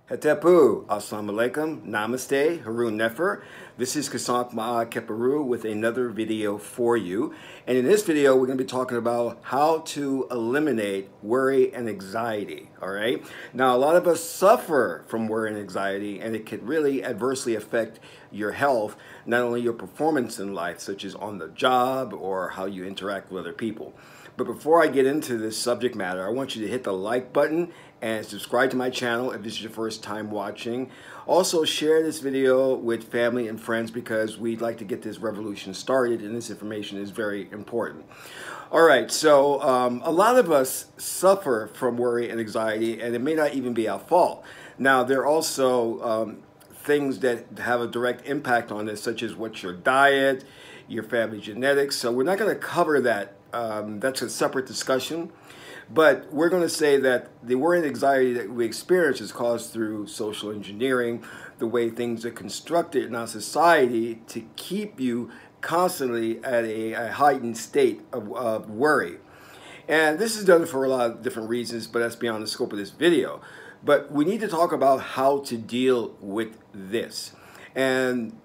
Hetepu, Assalamu alaikum, Namaste, Harun Nefer. This is Kasank Ma'a Keparu with another video for you. And in this video, we're going to be talking about how to eliminate worry and anxiety, all right? Now, a lot of us suffer from worry and anxiety, and it can really adversely affect your health, not only your performance in life, such as on the job or how you interact with other people. But before I get into this subject matter, I want you to hit the like button and subscribe to my channel if this is your first time watching. Also, share this video with family and friends because we'd like to get this revolution started, and this information is very important. All right, so a lot of us suffer from worry and anxiety, and it may not even be our fault. Now, there are also things that have a direct impact on this, such as what's your diet, your family genetics. So we're not going to cover that. That's a separate discussion. But we're going to say that the worry and anxiety that we experience is caused through social engineering, the way things are constructed in our society to keep you constantly at a heightened state of worry. And this is done for a lot of different reasons, but that's beyond the scope of this video. But we need to talk about how to deal with this. And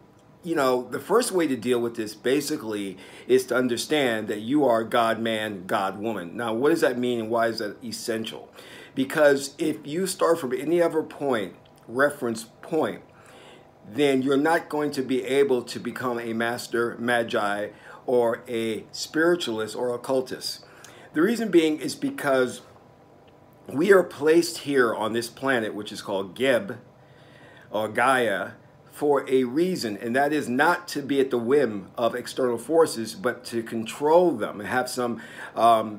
you know, the first way to deal with this basically is to understand that you are God-man, God-woman. Now, what does that mean and why is that essential? Because if you start from any other point, reference point, then you're not going to be able to become a master magi or a spiritualist or occultist. The reason being is because we are placed here on this planet, which is called Geb or Gaia, for a reason, and that is not to be at the whim of external forces, but to control them and have some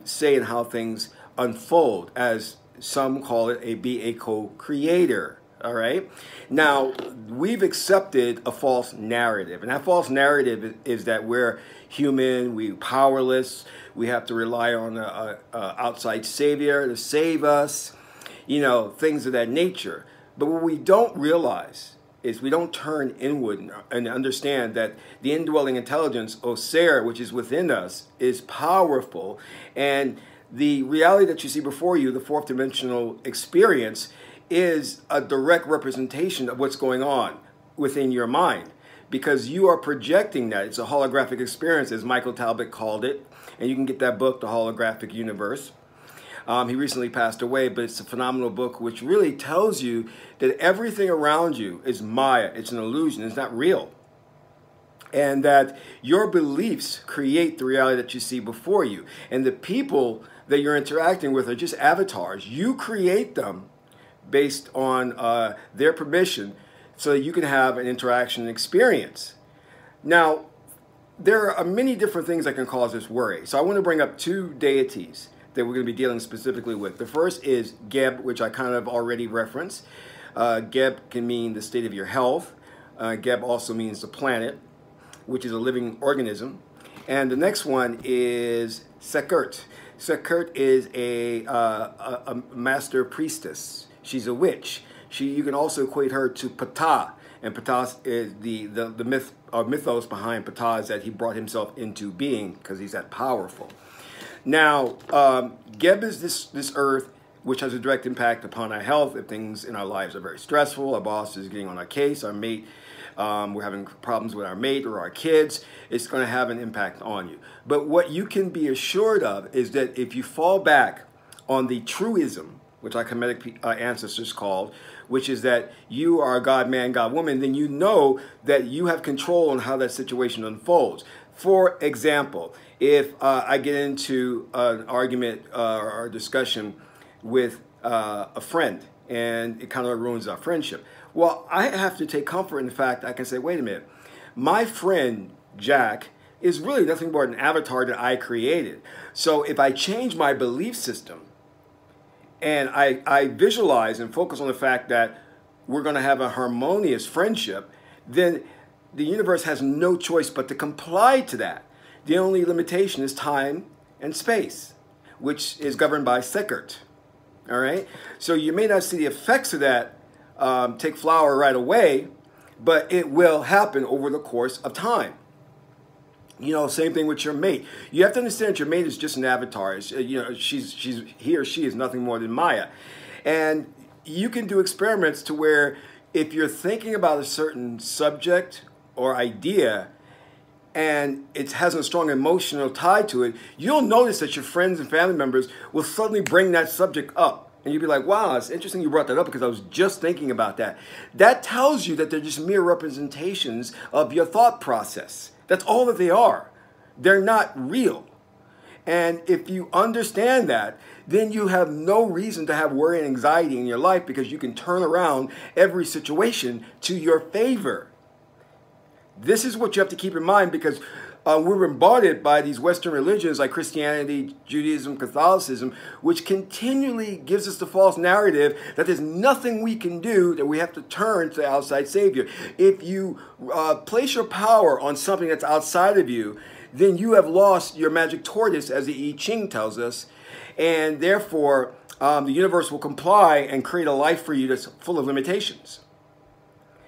say in how things unfold, as some call it, be a co-creator. All right. Now, we've accepted a false narrative, and that false narrative is that we're human, we're powerless, we have to rely on an outside savior to save us, you know, things of that nature. But what we don't realize is we don't turn inward and understand that the indwelling intelligence, Osir, which is within us, is powerful. And the reality that you see before you, the fourth dimensional experience, is a direct representation of what's going on within your mind. Because you are projecting that. It's a holographic experience, as Michael Talbot called it. And you can get that book, The Holographic Universe. He recently passed away, but it's a phenomenal book which really tells you that everything around you is Maya. It's an illusion. It's not real. And that your beliefs create the reality that you see before you. And the people that you're interacting with are just avatars. You create them based on their permission so that you can have an interaction and experience. Now, there are many different things that can cause this worry. So I want to bring up two deities that we're going to be dealing specifically with. The first is Geb, which I kind of already referenced. Geb can mean the state of your health. Geb also means the planet, which is a living organism. And the next one is Sekert. Sekert is a master priestess. She's a witch. You can also equate her to Ptah. And Ptah is the myth or mythos behind Ptah is that he brought himself into being because he's that powerful. Now, Geb is this earth, which has a direct impact upon our health. If things in our lives are very stressful, our boss is getting on our case, our mate, we're having problems with our mate or our kids, it's going to have an impact on you. But what you can be assured of is that if you fall back on the truism, which our Kemetic ancestors called, which is that you are a God-man, God-woman, then you know that you have control on how that situation unfolds. For example, if I get into an argument or a discussion with a friend and it kind of ruins our friendship, well, I have to take comfort in the fact I can say, wait a minute, my friend Jack is really nothing more than an avatar that I created. So if I change my belief system and I visualize and focus on the fact that we're going to have a harmonious friendship, then the universe has no choice but to comply to that. The only limitation is time and space, which is governed by Sekert. All right? So you may not see the effects of that take flower right away, but it will happen over the course of time. You know, same thing with your mate. You have to understand that your mate is just an avatar. You know, he or she is nothing more than Maya. And you can do experiments to where if you're thinking about a certain subject or idea and it has a strong emotional tie to it, you'll notice that your friends and family members will suddenly bring that subject up. And you'll be like, wow, it's interesting you brought that up because I was just thinking about that. That tells you that they're just mere representations of your thought process. That's all that they are. They're not real. And if you understand that, then you have no reason to have worry and anxiety in your life because you can turn around every situation to your favor. This is what you have to keep in mind because we're bombarded by these Western religions like Christianity, Judaism, Catholicism, which continually gives us the false narrative that there's nothing we can do, that we have to turn to the outside Savior. If you place your power on something that's outside of you, then you have lost your magic tortoise, as the I Ching tells us, and therefore the universe will comply and create a life for you that's full of limitations.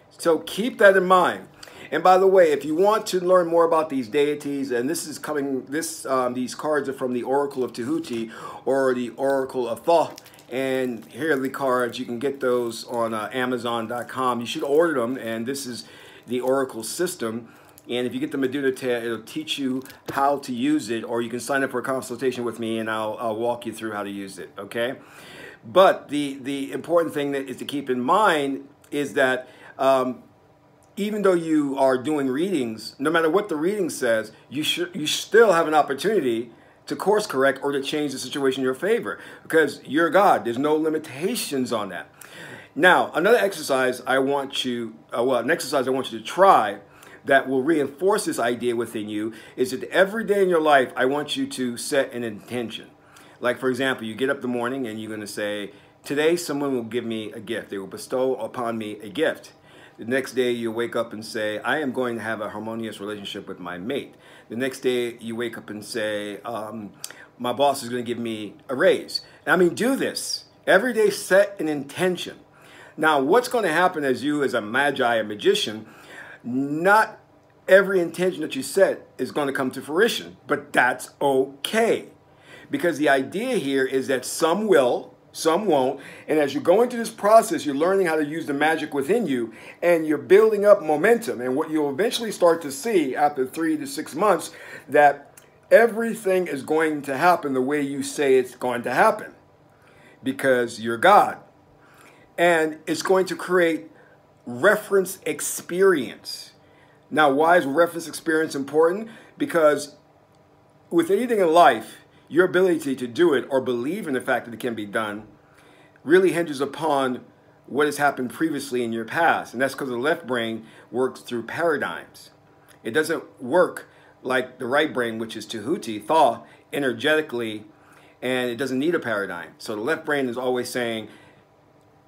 So keep that in mind. And by the way, if you want to learn more about these deities, and this is coming, these cards are from the Oracle of Tahuti or the Oracle of Thoth. And here are the cards. You can get those on Amazon.com. You should order them. And this is the Oracle system. And if you get the Meduna Tet, it'll teach you how to use it. Or you can sign up for a consultation with me, and I'll walk you through how to use it. Okay. But the important thing that is to keep in mind is that even though you are doing readings, no matter what the reading says, you still have an opportunity to course correct or to change the situation in your favor because you're God. There's no limitations on that. Now, another exercise I want you, an exercise I want you to try that will reinforce this idea within you is that every day in your life, I want you to set an intention. Like, for example, you get up in the morning and you're going to say, today someone will give me a gift. They will bestow upon me a gift. The next day you wake up and say, I am going to have a harmonious relationship with my mate. The next day you wake up and say, my boss is going to give me a raise. And I mean, do this. Every day set an intention. Now, what's going to happen as a magi, a magician, not every intention that you set is going to come to fruition, but that's okay. Because the idea here is that some will, some won't. And as you go into this process, you're learning how to use the magic within you and you're building up momentum. And what you'll eventually start to see after 3 to 6 months, that everything is going to happen the way you say it's going to happen because you're God. And it's going to create reference experience. Now, why is reference experience important? Because with anything in life, your ability to do it or believe in the fact that it can be done really hinges upon what has happened previously in your past. And that's because the left brain works through paradigms. It doesn't work like the right brain, which is Tahuti, Thoth, energetically, and it doesn't need a paradigm. So the left brain is always saying,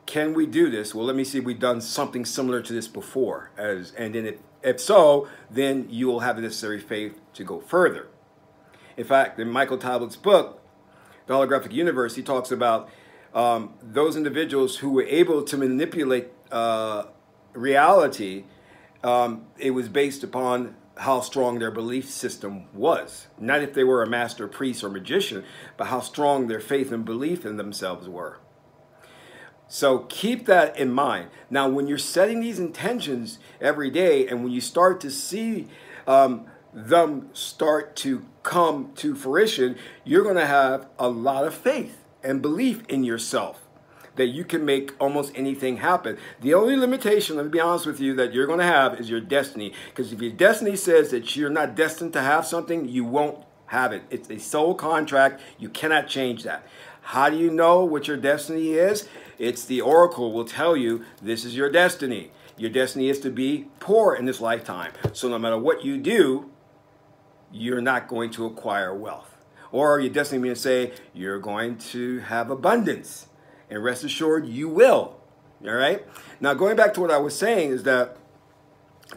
can we do this? Well, let me see if we've done something similar to this before. And then if so, then you will have the necessary faith to go further. In fact, in Michael Talbot's book, The Holographic Universe, he talks about those individuals who were able to manipulate reality. It was based upon how strong their belief system was. Not if they were a master priest or magician, but how strong their faith and belief in themselves were. So keep that in mind. Now, when you're setting these intentions every day and when you start to see them start to come to fruition, you're going to have a lot of faith and belief in yourself that you can make almost anything happen. The only limitation, let me be honest with you, that you're going to have is your destiny. Because if your destiny says that you're not destined to have something, you won't have it. It's a soul contract. You cannot change that. How do you know what your destiny is? It's the oracle will tell you this is your destiny. Your destiny is to be poor in this lifetime. So no matter what you do, you're not going to acquire wealth. Or your destiny may say you're going to have abundance. And rest assured, you will. All right? Now, going back to what I was saying is that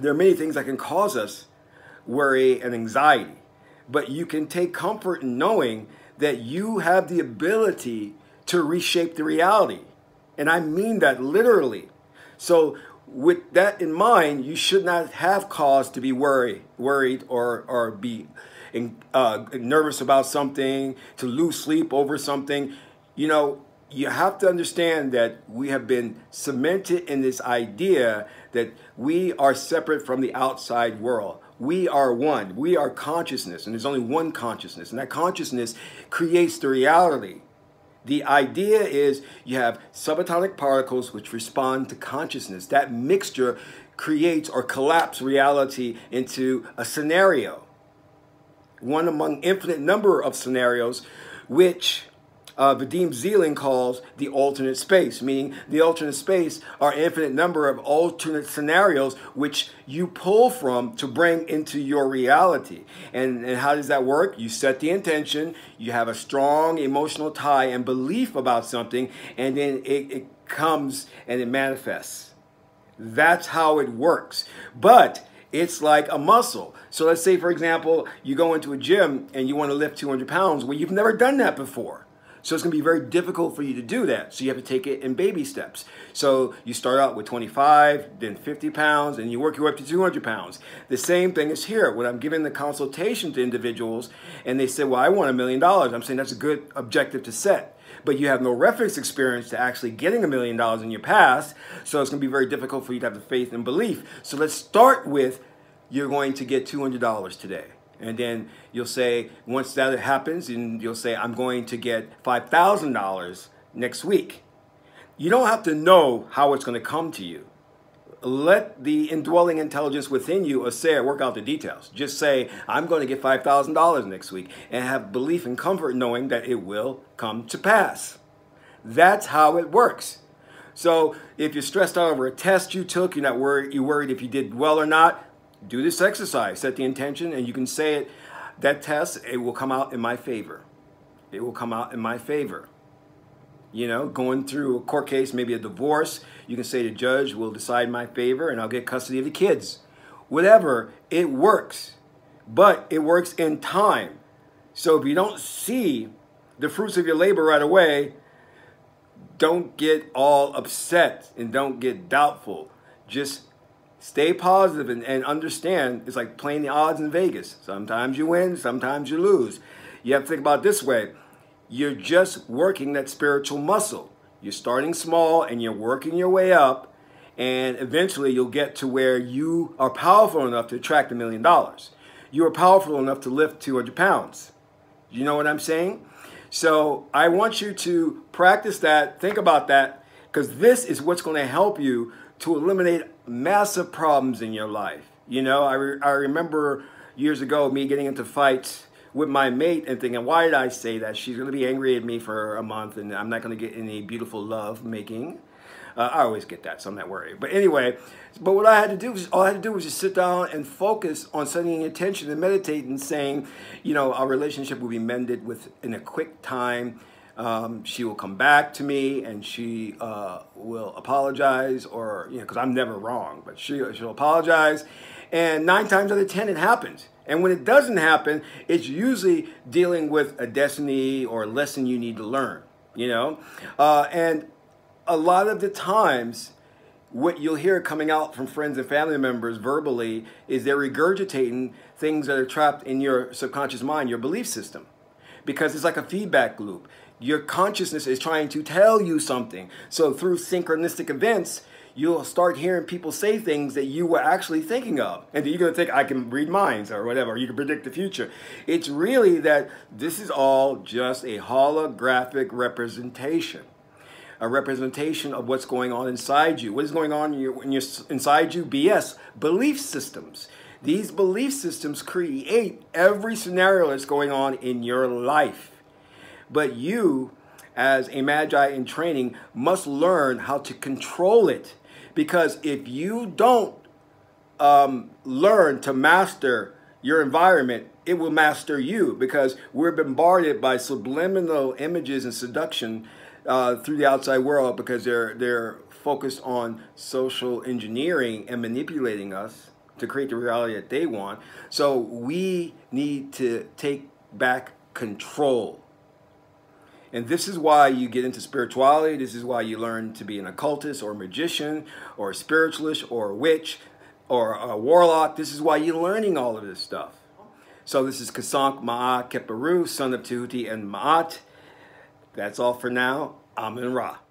there are many things that can cause us worry and anxiety. But you can take comfort in knowing that you have the ability to reshape the reality. And I mean that literally. So with that in mind, you should not have cause to be worried or be nervous about something, to lose sleep over something. You know, you have to understand that we have been cemented in this idea that we are separate from the outside world. We are one. We are consciousness, and there's only one consciousness, and that consciousness creates the reality. The idea is you have subatomic particles which respond to consciousness. That mixture creates or collapses reality into a scenario, one among infinite number of scenarios, which Vadim Zeland calls the alternate space, meaning the alternate space are infinite number of alternate scenarios which you pull from to bring into your reality. And how does that work? You set the intention, you have a strong emotional tie and belief about something, and then it comes and it manifests. That's how it works. But it's like a muscle. So let's say, for example, you go into a gym and you want to lift 200 pounds. Well, you've never done that before. So it's going to be very difficult for you to do that. So you have to take it in baby steps. So you start out with 25, then 50 pounds, and you work your way up to 200 pounds. The same thing is here. When I'm giving the consultation to individuals and they say, well, I want $1 million. I'm saying that's a good objective to set. But you have no reference experience to actually getting $1 million in your past. So it's going to be very difficult for you to have the faith and belief. So let's start with, you're going to get $200 today. And then you'll say, once that happens, and you'll say, I'm going to get $5,000 next week. You don't have to know how it's going to come to you. Let the indwelling intelligence within you work out the details. Just say, I'm going to get $5,000 next week, and have belief and comfort knowing that it will come to pass. That's how it works. So if you're stressed out over a test you took, you're worried if you did well or not, do this exercise, set the intention, and you can say it, that test, it will come out in my favor. It will come out in my favor. You know, going through a court case, maybe a divorce, you can say the judge will decide my favor and I'll get custody of the kids. Whatever, it works. But it works in time. So if you don't see the fruits of your labor right away, don't get all upset and don't get doubtful. Just stay positive and understand it's like playing the odds in Vegas. Sometimes you win, sometimes you lose. You have to think about it this way. You're just working that spiritual muscle. You're starting small and you're working your way up, and eventually you'll get to where you are powerful enough to attract $1 million. You are powerful enough to lift 200 pounds. You know what I'm saying? So I want you to practice that, think about that, because this is what's going to help you to eliminate massive problems in your life. You know, I remember years ago me getting into fights with my mate and thinking, why did I say that? She's going to be angry at me for a month and I'm not going to get any beautiful love making. I always get that, so I'm not worried. But anyway, all I had to do was just sit down and focus on setting attention and meditate and saying, you know, our relationship will be mended in a quick time. She will come back to me and she will apologize, or, you know, because I'm never wrong, but she'll apologize. And 9 times out of 10, it happens. And when it doesn't happen, it's usually dealing with a destiny or a lesson you need to learn, you know. And a lot of the times, what you'll hear coming out from friends and family members verbally is they're regurgitating things that are trapped in your subconscious mind, your belief system, because it's like a feedback loop. Your consciousness is trying to tell you something. So through synchronistic events, you'll start hearing people say things that you were actually thinking of. And then you're going to think, I can read minds or whatever, or you can predict the future. It's really that this is all just a holographic representation. A representation of what's going on inside you. What is going on inside you? BS, belief systems. These belief systems create every scenario that's going on in your life. But you, as a magi in training, must learn how to control it. Because if you don't learn to master your environment, it will master you. Because we're bombarded by subliminal images and seduction through the outside world, because they're focused on social engineering and manipulating us to create the reality that they want. So we need to take back control. And this is why you get into spirituality. This is why you learn to be an occultist or a magician or a spiritualist or a witch or a warlock. This is why you're learning all of this stuff. So this is Kasank Ma'a Keperu, son of Tehuti and Ma'at. That's all for now. Amen Ra.